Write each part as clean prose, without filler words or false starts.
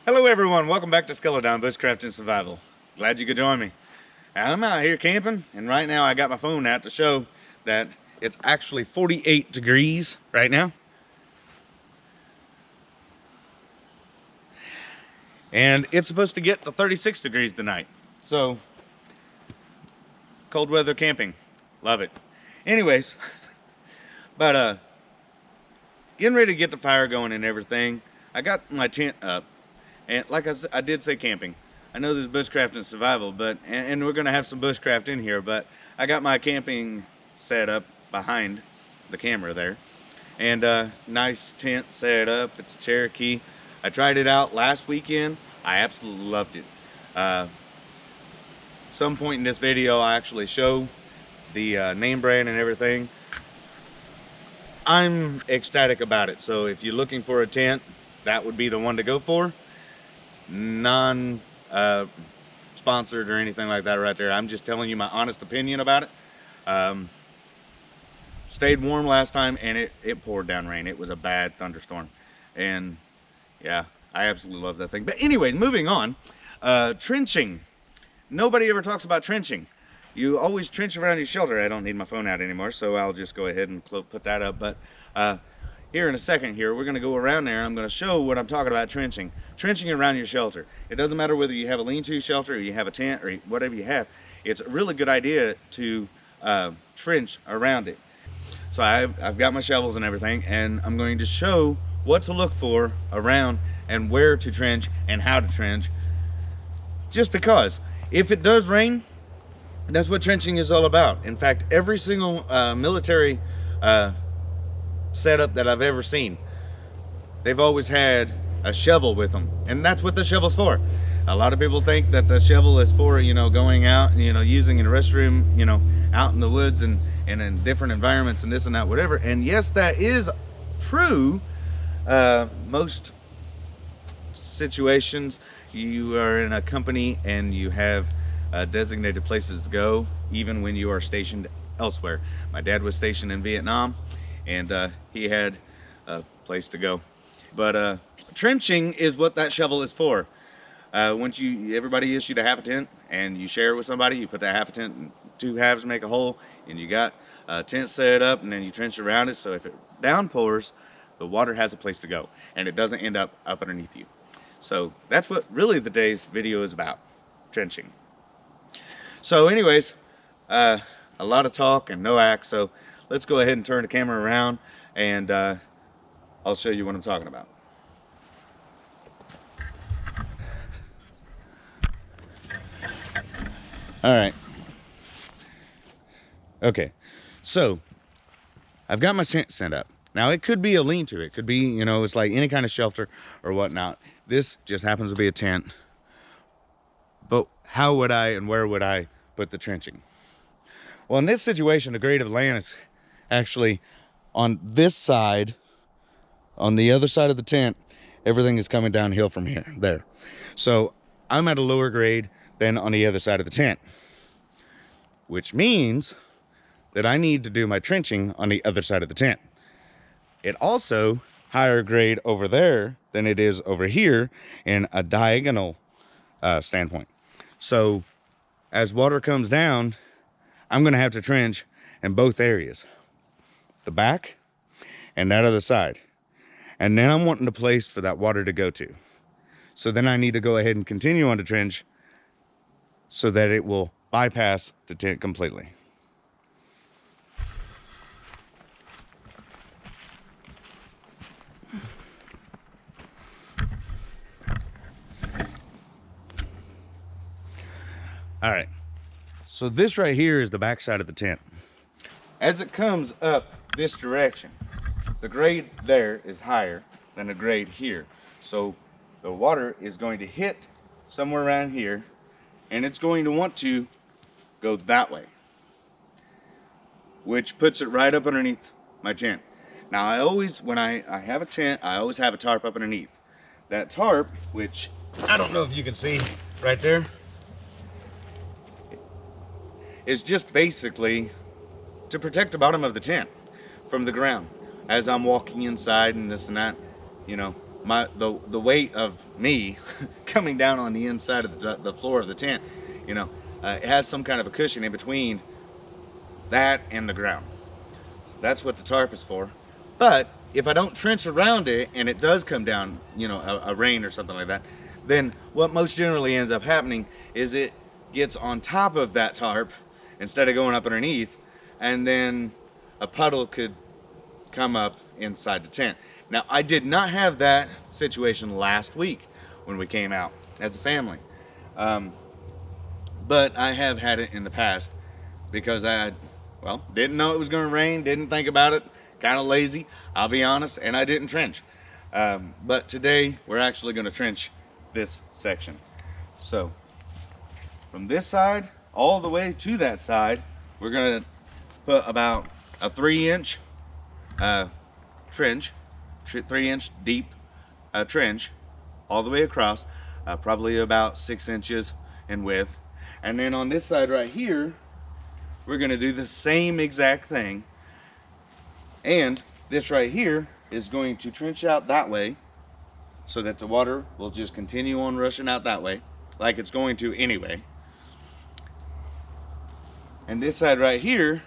Hello everyone, welcome back to Skeleton Bushcraft and Survival. Glad you could join me. I'm out here camping, and right now I got my phone out to show that it's actually 48 degrees right now. And it's supposed to get to 36 degrees tonight. So, cold weather camping, love it. Anyways, but getting ready to get the fire going and everything. I got my tent up. And like I did say camping. I know there's bushcraft and survival, but and we're gonna have some bushcraft in here, but I got my camping set up behind the camera there. And nice tent set up. It's a Cherokee. I tried it out last weekend. I absolutely loved it. Some point in this video I actually show the name brand and everything. I'm ecstatic about it. So if you're looking for a tent, that would be the one to go for. Non sponsored or anything like that right there. I'm just telling you my honest opinion about it. Stayed warm last time, and it poured down rain. It was a bad thunderstorm, and yeah, I absolutely love that thing. But anyways, moving on. Trenching. Nobody ever talks about trenching. You always trench around your shelter. I don't need my phone out anymore, so I'll just go ahead and put that up. But here in a second here, we're going to go around there. I'm going to show what I'm talking about trenching. Trenching around your shelter. It doesn't matter whether you have a lean-to shelter or you have a tent or whatever you have. It's a really good idea to trench around it. So I've got my shovels and everything, and I'm going to show what to look for around and where to trench and how to trench. Just because if it does rain, that's what trenching is all about. In fact, every single military setup that I've ever seen, they've always had a shovel with them, and that's what the shovel's for. A lot of people think that the shovel is for, you know, going out and, you know, using in a restroom, you know, out in the woods and in different environments and this and that, whatever. And yes, that is true. Most situations, you are in a company and you have designated places to go, even when you are stationed elsewhere. My dad was stationed in Vietnam, and he had a place to go. But trenching is what that shovel is for. Once everybody issued a half a tent and you share it with somebody, you put that half a tent in two halves, make a hole, and you got a tent set up, and then you trench around it, so if it downpours, the water has a place to go and it doesn't end up underneath you. So that's what really today's video is about, trenching. So anyways, a lot of talk and no act, so let's go ahead and turn the camera around, and I'll show you what I'm talking about. All right. Okay, so I've got my tent set up. Now it could be a lean-to. It could be, you know, it's like any kind of shelter or whatnot. This just happens to be a tent. But how would I and where would I put the trenching? Well, in this situation, the grade of land is actually on this side. On the other side of the tent, everything is coming downhill from there. So I'm at a lower grade than on the other side of the tent, which means that I need to do my trenching on the other side of the tent. It also higher grade over there than it is over here in a diagonal standpoint. So as water comes down, I'm going to have to trench in both areas, the back and that other side. And then I'm wanting a place for that water to go to. So then I need to go ahead and continue on to trench so that it will bypass the tent completely. All right, so this right here is the back side of the tent. As it comes up this direction, the grade there is higher than the grade here. So the water is going to hit somewhere around here, and it's going to want to go that way, which puts it right up underneath my tent. Now I always, when I have a tent, I always have a tarp up underneath. That tarp, which I don't know if you can see right there, is just basically to protect the bottom of the tent from the ground as I'm walking inside and this and that, you know, the weight of me coming down on the inside of the floor of the tent, you know, it has some kind of a cushion in between that and the ground. That's what the tarp is for. But if I don't trench around it and it does come down, you know, a rain or something like that, then what most generally ends up happening is it gets on top of that tarp instead of going up underneath, and then a puddle could come up inside the tent. Now, I did not have that situation last week when we came out as a family, but I have had it in the past because I, well, didn't know it was going to rain, didn't think about it, kind of lazy, I'll be honest, and I didn't trench. But today we're actually going to trench this section. So from this side all the way to that side, we're going to put about a 3-inch trench, 3-inch deep trench all the way across, probably about 6 inches in width. And then on this side right here, we're going to do the same exact thing, and this right here is going to trench out that way so that the water will just continue on rushing out that way like it's going to anyway. And this side right here,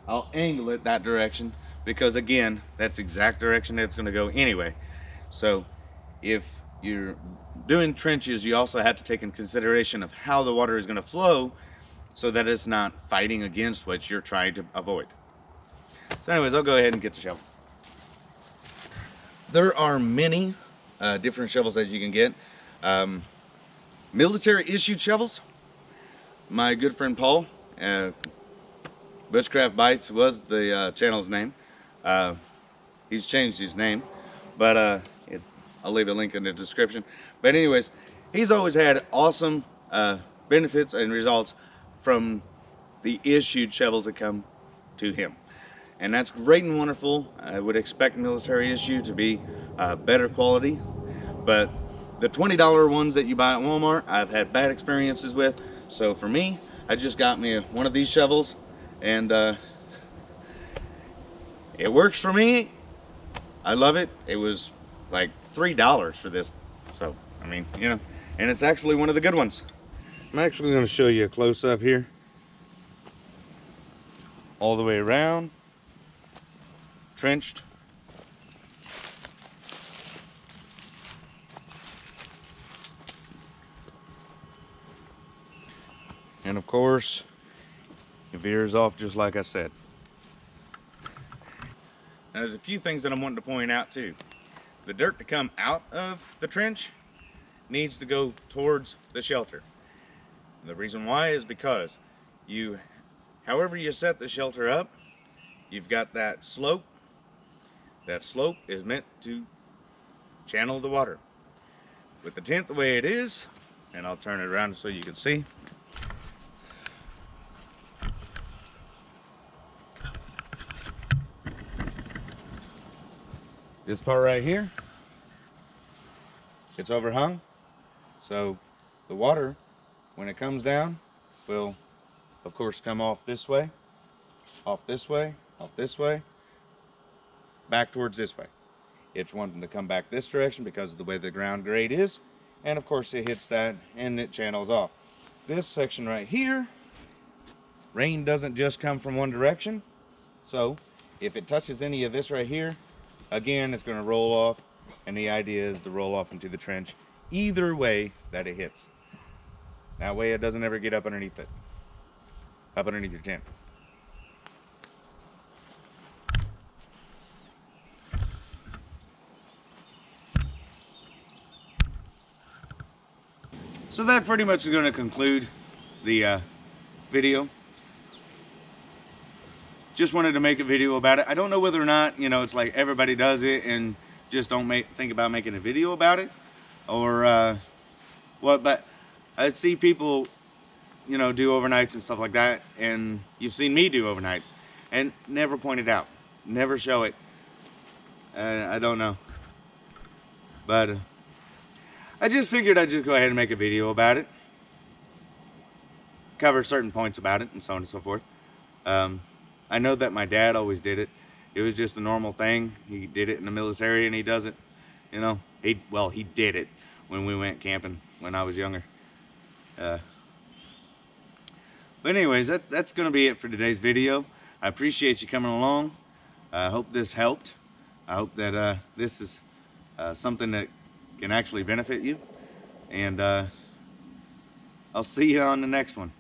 I'll angle it that direction because, again, that's the exact direction that it's going to go anyway. So if you're doing trenches, you also have to take in consideration of how the water is going to flow so that it's not fighting against what you're trying to avoid. So anyways, I'll go ahead and get the shovel. There are many different shovels that you can get. Military issued shovels. My good friend Paul, Bushcraft Bites was the channel's name. He's changed his name, but I'll leave a link in the description. But anyways, he's always had awesome benefits and results from the issued shovels that come to him. And that's great and wonderful. I would expect military issue to be better quality, but the $20 ones that you buy at Walmart, I've had bad experiences with. So for me, I just got me one of these shovels, and it works for me. I love it. It was like $3 for this. So, I mean, you know, and it's actually one of the good ones. I'm actually going to show you a close-up here. All the way around. Trenched. And of course, it veers off just like I said. Now, there's a few things that I'm wanting to point out too. The dirt to come out of the trench needs to go towards the shelter. The reason why is because however you set the shelter up, you've got that slope. That slope is meant to channel the water. With the tent the way it is, and I'll turn it around so you can see. This part right here, it's overhung, so the water, when it comes down, will of course come off this way, off this way, off this way, back towards this way. It's wanting to come back this direction because of the way the ground grade is, and of course it hits that and it channels off. This section right here, rain doesn't just come from one direction, so if it touches any of this right here, again, it's going to roll off, and the idea is to roll off into the trench either way that it hits. That way it doesn't ever get up underneath it, up underneath your tent. So that pretty much is going to conclude the video. Just wanted to make a video about it. I don't know whether or not, you know, it's like everybody does it and just don't think about making a video about it, or what, but I see people, you know, do overnights and stuff like that, and you've seen me do overnights and never point it out, never show it. I don't know, but I just figured I'd just go ahead and make a video about it, cover certain points about it, and so on and so forth. I know that my dad always did it. It was just a normal thing. He did it in the military, and he does it You know, he did it when we went camping when I was younger. But anyways, that's going to be it for today's video. I appreciate you coming along. I hope this helped. I hope that this is something that can actually benefit you. And I'll see you on the next one.